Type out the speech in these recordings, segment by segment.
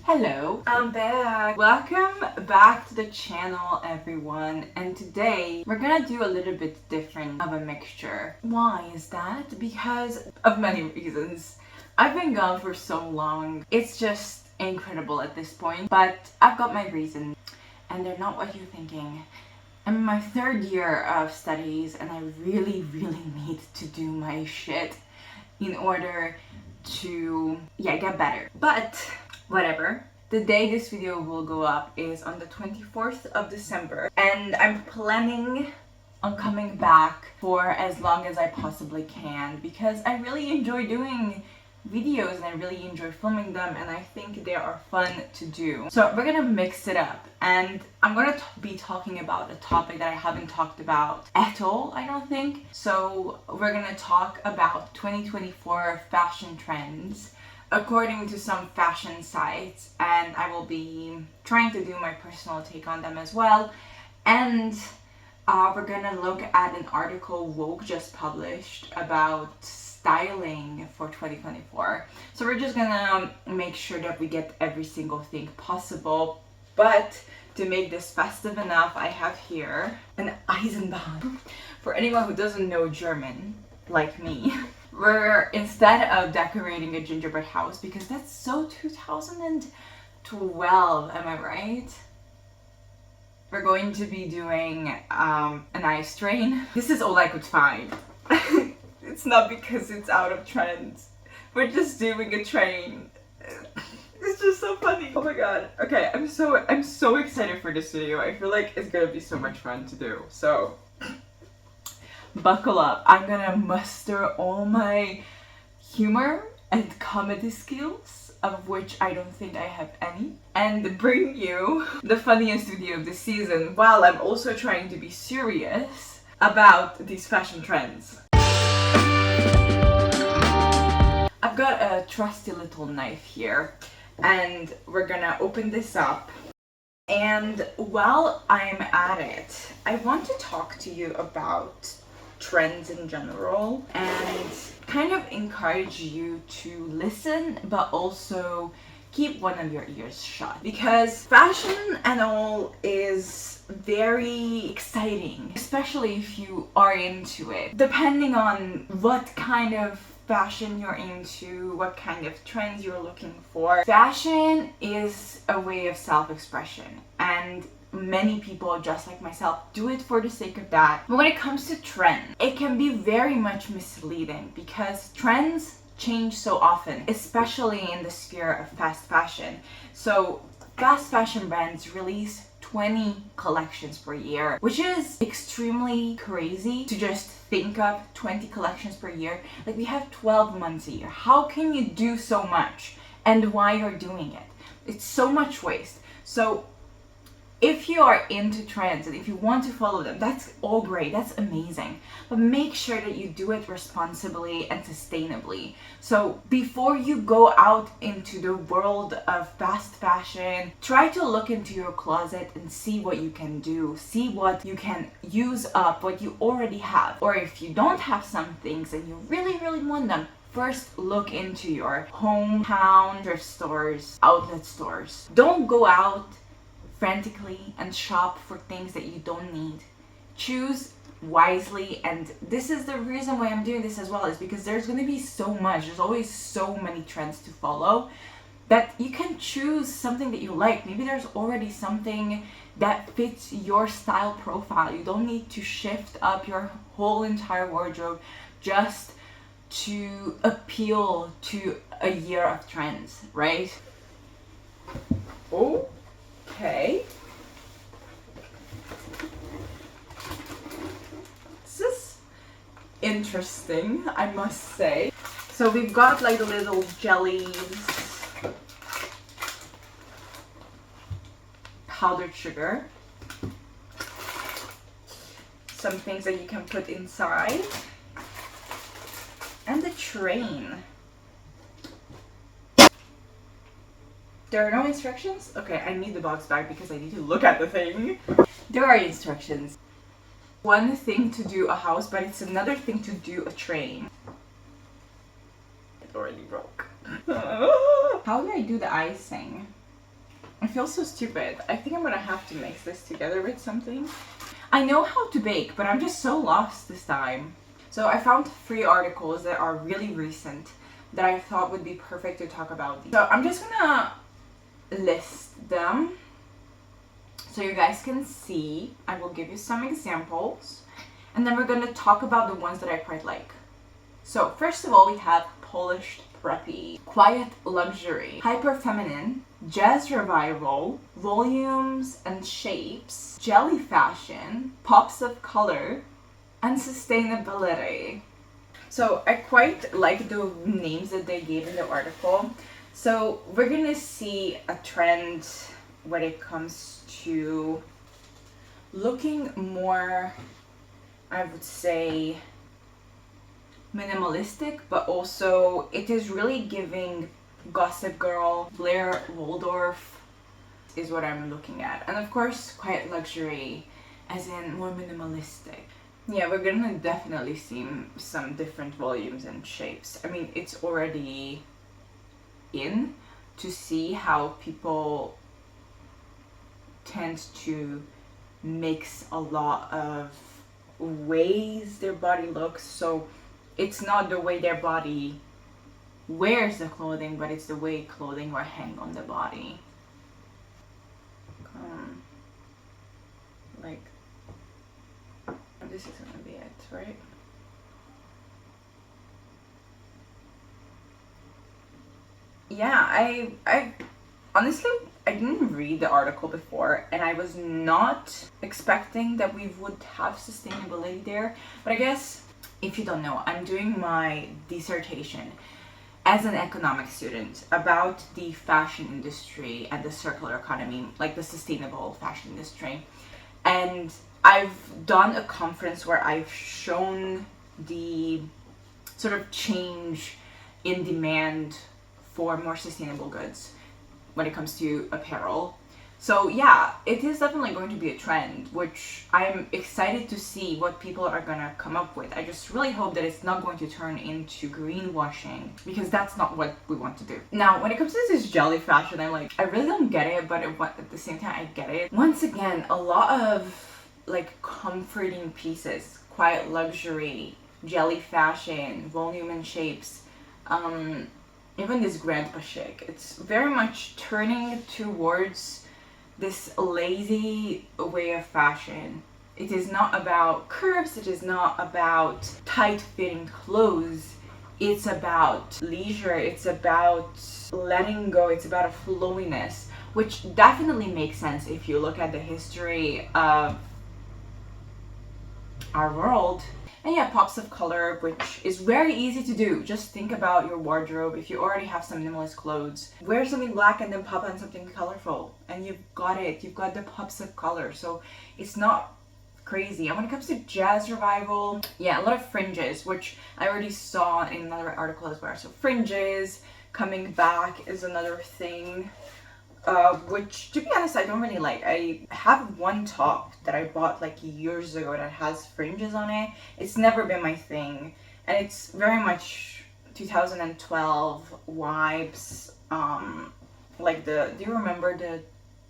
Hello, I'm back. Welcome back to the channel, everyone. And today we're gonna do a little bit different of a mixture. Why is that? Because of many reasons. I've been gone for so long. It's just incredible at this point, but I've got my reasons and they're not what you're thinking. I'm in my third year of studies and I really need to do my shit in order to get better. But whatever. The day this video will go up is on the 24th of December and I'm planning on coming back for as long as I possibly can because I really enjoy doing videos and I really enjoy filming them and I think they are fun to do. So we're gonna mix it up and I'm gonna be talking about a topic that I haven't talked about at all, I don't think. So we're gonna talk about 2024 fashion trends according to some fashion sites, and I will be trying to do my personal take on them as well. And we're gonna look at an article Vogue just published about styling for 2024. So we're just gonna make sure that we get every single thing possible. But to make this festive enough, I have here an Eisenbahn. For anyone who doesn't know German, like me, we're, instead of decorating a gingerbread house, because that's so 2012, am I right? We're going to be doing an ice train. This is all I could find. It's not because it's out of trend. We're just doing a train. It's just so funny. Oh my god. Okay, I'm so excited for this video. I feel like it's gonna be so much fun to do. So buckle up. I'm gonna muster all my humor and comedy skills, of which I don't think I have any, and bring you the funniest video of the season while I'm also trying to be serious about these fashion trends. I've got a trusty little knife here and we're gonna open this up. And while I'm at it, I want to talk to you about trends in general and kind of encourage you to listen but also keep one of your ears shut, because fashion and all is very exciting, especially if you are into it. Depending on what kind of fashion you're into, what kind of trends you're looking for, fashion is a way of self-expression, and many people, just like myself, do it for the sake of that. But when it comes to trends, it can be very much misleading because trends change so often, especially in the sphere of fast fashion. So fast fashion brands release 20 collections per year, which is extremely crazy to just think of 20 collections per year. Like, we have 12 months a year. How can you do so much and why you're doing it? It's so much waste. So if you are into trends and if you want to follow them, that's all great, that's amazing. But make sure that you do it responsibly and sustainably. So before you go out into the world of fast fashion, try to look into your closet and see what you can do. See what you can use up, what you already have. Or if you don't have some things and you really want them, first look into your hometown thrift stores, outlet stores. Don't go out frantically and shop for things that you don't need. Choose wisely, and this is the reason why I'm doing this as well, is because there's going to be so much, there's always so many trends to follow that you can choose something that you like. Maybe there's already something that fits your style profile. You don't need to shift up your whole entire wardrobe just to appeal to a year of trends, right? Okay. This is interesting, I must say. So we've got like the little jellies, powdered sugar, some things that you can put inside, and the train. There are no instructions? Okay, I need the box back because I need to look at the thing. There are instructions. One thing to do a house, but it's another thing to do a train. It already broke. How do I do the icing? I feel so stupid. I think I'm gonna have to mix this together with something. I know how to bake, but I'm just so lost this time. So I found 3 articles that are really recent that I thought would be perfect to talk about. So I'm just gonna list them so you guys can see. I will give you some examples, and then we're gonna talk about the ones that I quite like. So first of all, we have polished preppy, quiet luxury, hyper feminine, jazz revival, volumes and shapes, jelly fashion, pops of color, and sustainability. So I quite like the names that they gave in the article. So we're gonna see a trend when it comes to looking more, I would say, minimalistic, but also it is really giving Gossip Girl, Blair Waldorf is what I'm looking at. And of course, quiet luxury, as in more minimalistic. Yeah, we're gonna definitely see some different volumes and shapes. I mean, it's already in to see how people tend to mix a lot of ways their body looks. So it's not the way their body wears the clothing, but it's the way clothing will hang on the body. Like, this is gonna be it, right? Yeah, I honestly, I didn't read the article before, and I was not expecting that we would have sustainability there. But I guess, if you don't know, I'm doing my dissertation as an economics student about the fashion industry and the circular economy, like the sustainable fashion industry. And I've done a conference where I've shown the sort of change in demand for more sustainable goods when it comes to apparel. So yeah, it is definitely going to be a trend, which I'm excited to see what people are gonna come up with. I just really hope that it's not going to turn into greenwashing, because that's not what we want to do. Now, when it comes to this jelly fashion, I'm like, I really don't get it, but at the same time, I get it. Once again, a lot of like comforting pieces, quiet luxury, jelly fashion, volume and shapes, even this grandpa chic. It's very much turning towards this lazy way of fashion. It is not about curves, it is not about tight-fitting clothes. It's about leisure, it's about letting go, it's about a flowiness, which definitely makes sense if you look at the history of our world. And yeah, pops of color, which is very easy to do. Just think about your wardrobe. If you already have some minimalist clothes, wear something black and then pop on something colorful, and you've got it. You've got the pops of color. So it's not crazy. And when it comes to jazz revival, yeah, a lot of fringes, which I already saw in another article as well. So fringes coming back is another thing. Which, to be honest, I don't really like. I have one top that I bought like years ago that has fringes on it. It's never been my thing, and it's very much 2012 vibes. Like do you remember the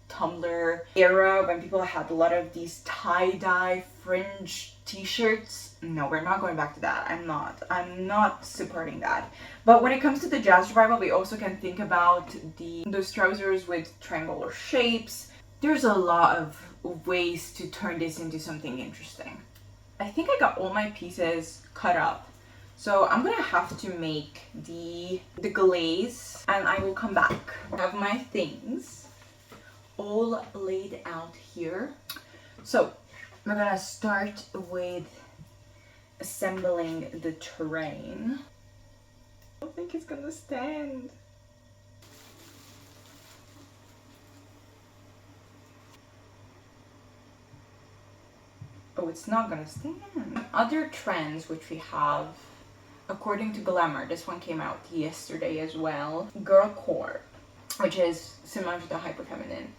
Tumblr era when people had a lot of these tie-dye fringe t-shirts? No, we're not going back to that. I'm not supporting that. But when it comes to the jazz revival, we also can think about those trousers with triangular shapes. There's a lot of ways to turn this into something interesting. I think I got all my pieces cut up, so I'm gonna have to make the glaze, and I will come back. I have my things all laid out here. So we're gonna start with assembling the terrain. I don't think it's gonna stand. Oh, it's not gonna stand. Other trends which we have, according to Glamour, this one came out yesterday as well. Girl core, which is similar to the hyper feminine.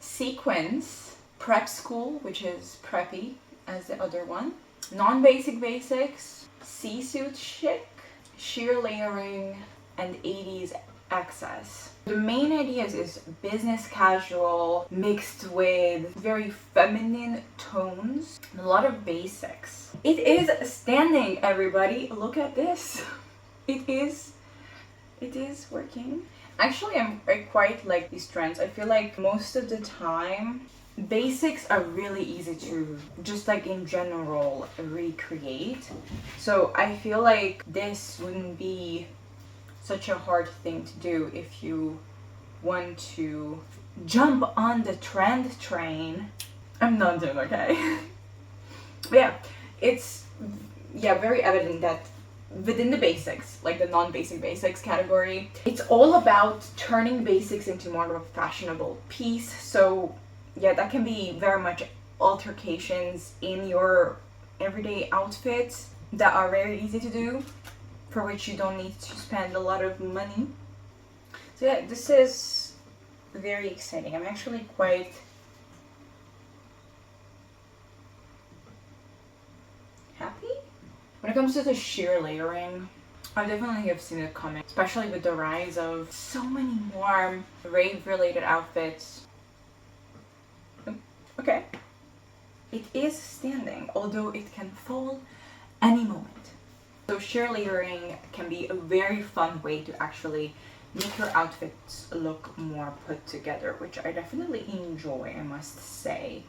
Sequins, prep school, which is preppy as the other one. Non-basic basics, C-suit chic, sheer layering, and 80s excess. The main idea is business casual mixed with very feminine tones, a lot of basics. It is standing, everybody. Look at this. It is working. Actually, I quite like these trends. I feel like most of the time basics are really easy to just like in general recreate. So I feel like this wouldn't be such a hard thing to do if you want to jump on the trend train. I'm not doing okay. But yeah, it's very evident that within the basics, like the non-basic basics category, it's all about turning basics into more of a fashionable piece. So yeah, that can be very much alterations in your everyday outfits that are very easy to do, for which you don't need to spend a lot of money. So yeah, this is very exciting. I'm actually quite happy. When it comes to the sheer layering, I definitely have seen it coming, especially with the rise of so many more rave-related outfits. Okay. It is standing, although it can fall any moment. So sheer layering can be a very fun way to actually make your outfits look more put together, which I definitely enjoy, I must say.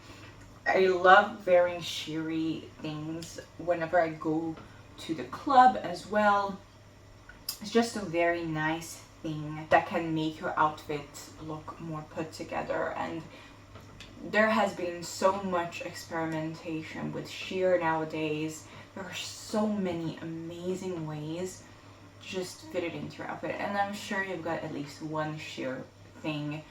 I love wearing sheery things whenever I go to the club as well. It's just a very nice thing that can make your outfit look more put together. And there has been so much experimentation with sheer nowadays. There are so many amazing ways to just fit it into your outfit, and I'm sure you've got at least one sheer thing.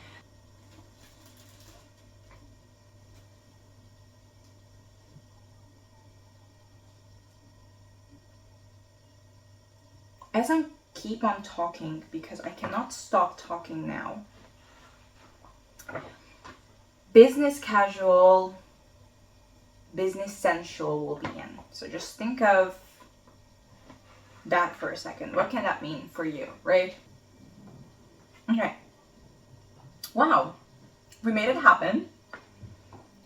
As I keep on talking, because I cannot stop talking now, business casual, business sensual will be in. So just think of that for a second. What can that mean for you, right? Okay. Wow. We made it happen.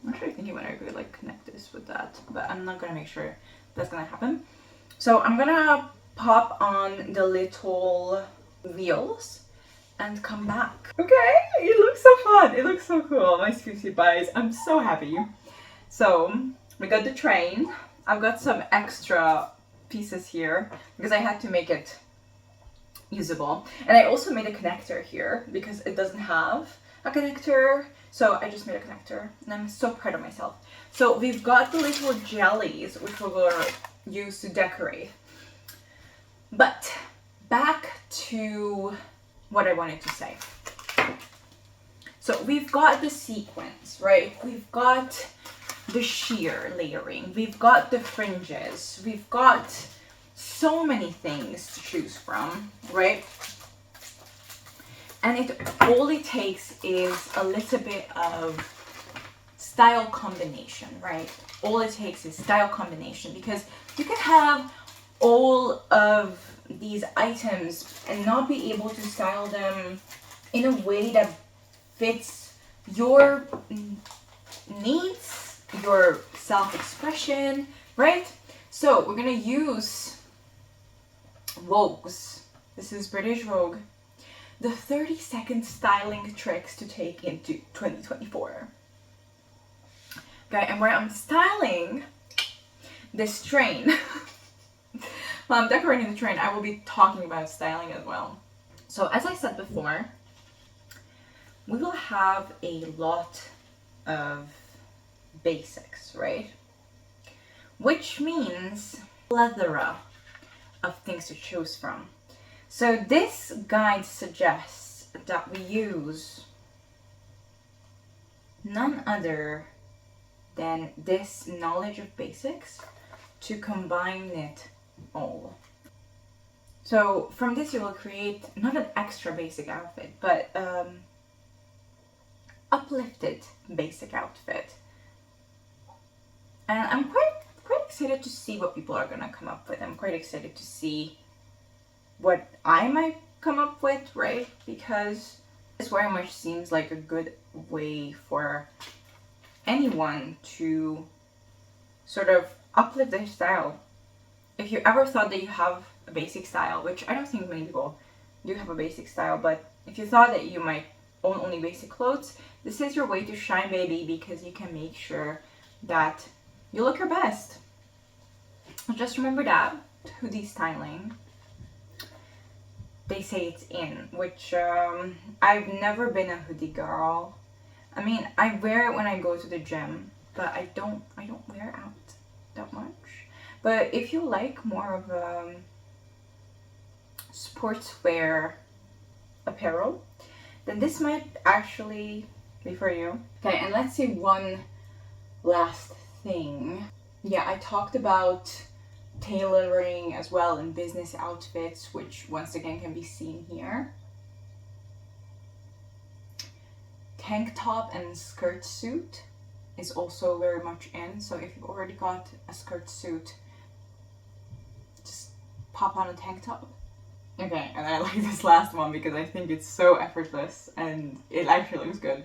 I'm actually thinking when I could like connect this with that, but I'm not gonna make sure that's gonna happen. So I'm gonna pop on the little wheels and come back. Okay, it looks so fun. It looks so cool. My squishy buys. I'm so happy. So we got the train. I've got some extra pieces here because I had to make it usable. And I also made a connector here because it doesn't have a connector. So I just made a connector and I'm so proud of myself. So we've got the little jellies which we're going to use to decorate. But back to what I wanted to say. So we've got the sequins, right? We've got the sheer layering. We've got the fringes. We've got so many things to choose from, right? And all it takes is a little bit of style combination, right? All it takes is style combination, because you can have all of these items and not be able to style them in a way that fits your needs, your self-expression, right? So we're gonna use Vogue's, this is British Vogue, the 30-second styling tricks to take into 2024. Okay, and where I'm styling this train, while I'm decorating the train, I will be talking about styling as well. So as I said before, we will have a lot of basics, right? Which means plethora of things to choose from. So this guide suggests that we use none other than this knowledge of basics to combine it all. So from this you will create not an extra basic outfit, but uplifted basic outfit. And I'm quite excited to see what people are gonna come up with. I'm quite excited to see what I might come up with, right? Because this very much seems like a good way for anyone to sort of uplift their style. If you ever thought that you have a basic style, which I don't think many people do have a basic style, but if you thought that you might own only basic clothes, this is your way to shine, baby, because you can make sure that you look your best. Just remember that hoodie styling, they say it's in, which I've never been a hoodie girl. I mean, I wear it when I go to the gym, but I don't wear it out that much. But if you like more of sportswear apparel, then this might actually be for you. Okay, and let's say one last thing. Yeah, I talked about tailoring as well in business outfits, which once again can be seen here. Tank top and skirt suit is also very much in, so if you've already got a skirt suit, just pop on a tank top. Okay, and I like this last one because I think it's so effortless and it actually looks good.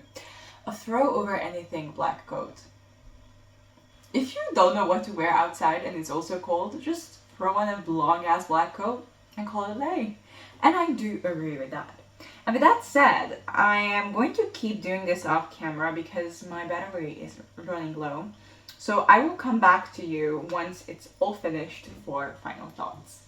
A throw over anything black coat. If you don't know what to wear outside and it's also cold, just throw on a long ass black coat and call it a day. And I do agree with that. And with that said, I am going to keep doing this off camera because my battery is running low. So I will come back to you once it's all finished for final thoughts.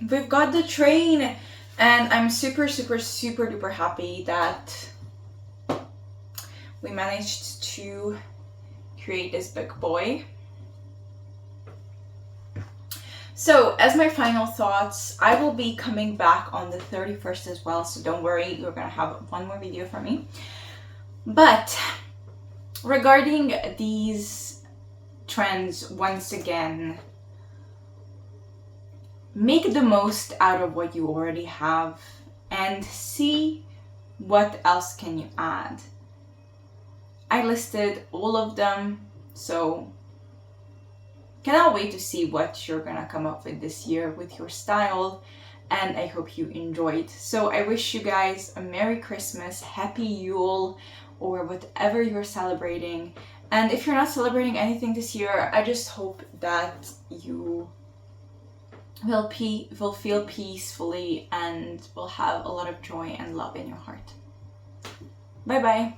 We've got the train and I'm super duper happy that we managed to create this big boy. So as my final thoughts, I will be coming back on the 31st as well, so don't worry, you're gonna have one more video from me. But regarding these trends, once again, make the most out of what you already have and see what else can you add. I listed all of them, so cannot wait to see what you're gonna come up with this year with your style, and I hope you enjoyed. So I wish you guys a Merry Christmas, Happy Yule, or whatever you're celebrating. And if you're not celebrating anything this year, I just hope that you will feel peacefully and will have a lot of joy and love in your heart. Bye bye.